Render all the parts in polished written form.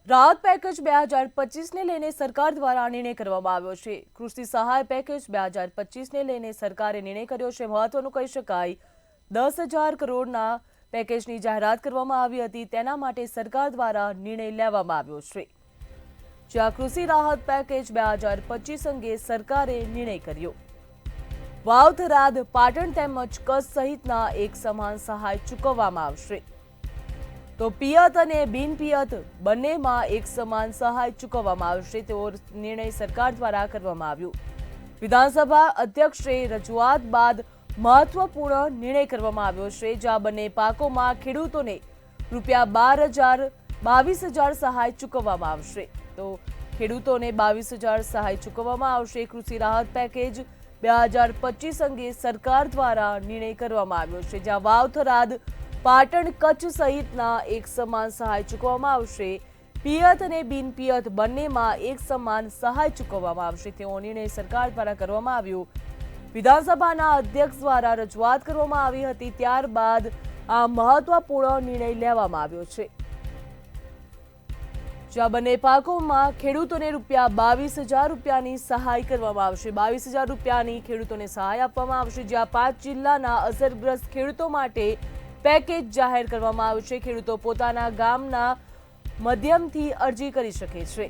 રાહત પેકેજ 2025 ને લઈને સરકાર દ્વારા નિર્ણય કરવામાં આવ્યો છે। કૃષિ સહાય પેકેજ 2025 ને લઈને સરકારે નિર્ણય કર્યો છે। મહત્વનું કહી શકાય 10,000 કરોડના પેકેજની જાહેરાત કરવામાં આવી હતી, તેના માટે સરકાર દ્વારા નિર્ણય લેવામાં આવ્યો છે। જ્યાં કૃષિ રાહત પેકેજ 2025 અંગે સરકારે નિર્ણય કર્યો। વાવ, થરાદ, પાટણ તેમજ કચ્છ સહિતના એક સમાન સહાય ચૂકવવામાં આવશે। તો પિયત અને બિનપિયત બંનેમાં એક સમાન સહાય ચૂકવવામાં આવશે તેવો નિર્ણય સરકાર દ્વારા કરવામાં આવ્યો। વિધાનસભા અધ્યક્ષે રજૂઆત બાદ મહત્વપૂર્ણ નિર્ણય કરવામાં આવ્યો છે, જ્યાં બંને પાકોમાં ખેડૂતોને ₹22,000 સહાય ચૂકવવામાં આવશે। તો ખેડૂતોને 22,000 સહાય ચૂકવવામાં આવશે। કૃષિ રાહત પેકેજ 2025 અંગે સરકાર દ્વારા નિર્ણય કરવામાં આવ્યો છે, જ્યાં વાવ, થરાદ, પાટણ, કચ્છ સહિતના એક સમાન સહાય ચૂકવવામાં આવશે। પિયત અને બિનપિયત બંનેમાં એક સમાન સહાય ચૂકવવામાં આવશે તેવો નિર્ણય સરકાર દ્વારા કરવામાં આવ્યો। વિધાનસભાના અધ્યક્ષ દ્વારા રજૂઆત કરવામાં આવી હતી, ત્યારબાદ આ મહત્વપૂર્ણ નિર્ણય લેવામાં આવ્યો છે, જ્યાં બંને પાકોમાં ખેડૂતોને ₹22,000ની સહાય કરવામાં આવશે। ₹22,000ની ખેડૂતોને સહાય આપવામાં આવશે, જ્યાં 5 જિલ્લાના અસરગ્રસ્ત ખેડૂતો માટે પેકેજ જાહેર કરવામાં આવ્યું છે। ખેડૂતો પોતાના ગામના માધ્યમથી અરજી કરી શકે છે,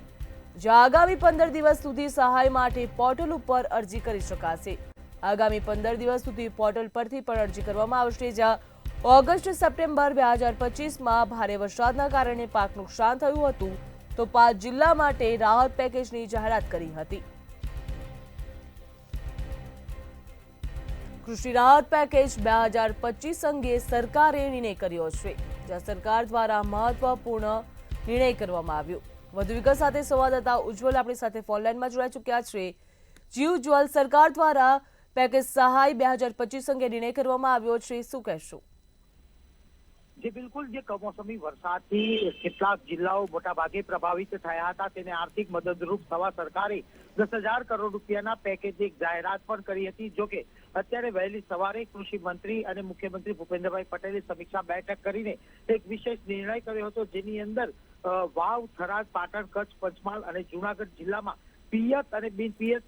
જ્યાં આગામી 15 દિવસ સુધી સહાય માટે પોર્ટલ ઉપર અરજી કરી શકાશે। આગામી 15 દિવસ સુધી પોર્ટલ પરથી પણ અરજી કરવામાં આવશે। જ્યાં ઓગસ્ટ સપ્ટેમ્બર 2025માં ભારે વરસાદના કારણે પાક નુકસાન થયું હતું, તો 5 જિલ્લા માટે રાહત પેકેજની જાહેરાત કરી હતી। કૃષિ રાહત પેકેજ 2025 અંગે સરકારે નિર્ણય કર્યો છે, જ્યાં સરકાર દ્વારા મહત્વપૂર્ણ નિર્ણય કરવામાં આવ્યો। વધુ વિગત સાથે સંવાદદાતા ઉજ્જવલ આપણી સાથે ફોનલાઈનમાં જોડાઈ ચૂક્યા છે। જી ઉજ્જવલ, સરકાર દ્વારા પેકેજ સહાય 2025 અંગે નિર્ણય કરવામાં આવ્યો છે, શું કહેશો? જે બિલકુલ જે કમોસમી વરસાદથી કેટલાક જિલ્લાઓ મોટાભાગે પ્રભાવિત થયા હતા, તેને આર્થિક મદદરૂપ થવા સરકારે 10,000 કરોડ રૂપિયાના પેકેજની એક જાહેરાત પણ કરી હતી। જોકે અત્યારે વહેલી સવારે કૃષિ મંત્રી અને મુખ્યમંત્રી ભૂપેન્દ્રભાઈ પટેલે સમીક્ષા બેઠક કરીને એક વિશેષ નિર્ણય કર્યો હતો, જેની અંદર વાવ, થરાદ, પાટણ, કચ્છ, પંચમહાલ અને જૂનાગઢ જિલ્લામાં પિયત અને બિનપિયત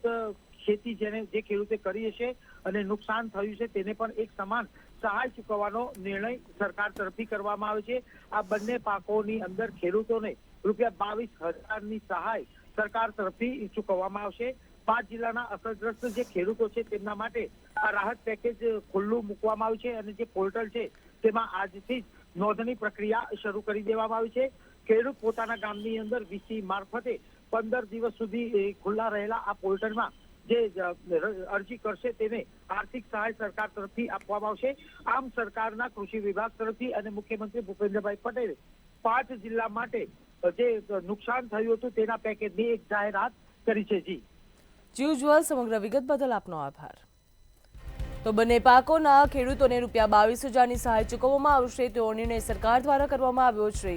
ખેતી જે ખેડૂતે કરી હશે અને નુકસાન થયું છે તેને પણ એક સમાન સહાય ચૂકવવાનો નિર્ણય સરકાર તરફથી કરવામાં આવે છે। આ બંને પાકોની અંદર ખેડૂતોને ₹22,000ની સહાય સરકાર તરફથી ચૂકવવામાં આવશે। 5 જિલ્લાના અસરગ્રસ્ત જે ખેડૂતો છે તેમના માટે આ રાહત પેકેજ ખુલ્લું મૂકવામાં આવ્યું છે અને જે પોર્ટલ છે તેમાં આજથી જ નોંધણી પ્રક્રિયા શરૂ કરી દેવામાં આવી છે। ખેડૂત પોતાના ગામની અંદર વીસી મારફતે 15 દિવસ સુધી ખુલ્લા રહેલા આ પોર્ટલમાં જે અરજી કરશે તેને આર્થિક સહાય સરકાર તરફથી આપવામાં આવશે। આમ સરકારના કૃષિ વિભાગ તરફથી અને મુખ્યમંત્રી ભૂપેન્દ્રભાઈ પટેલે 5 જિલ્લા માટે જે નુકસાન થયું હતું તેના પેકેજની એક જાહેરાત કરી છે। જી ઉજ્જવલ, સમગ્ર વિગત બદલ આપનો આભાર। તો બંને પાકોના ખેડૂતોને ₹22,000ની સહાય ચૂકવવામાં આવશે તેવો નિર્ણય સરકાર દ્વારા કરવામાં આવ્યો છે।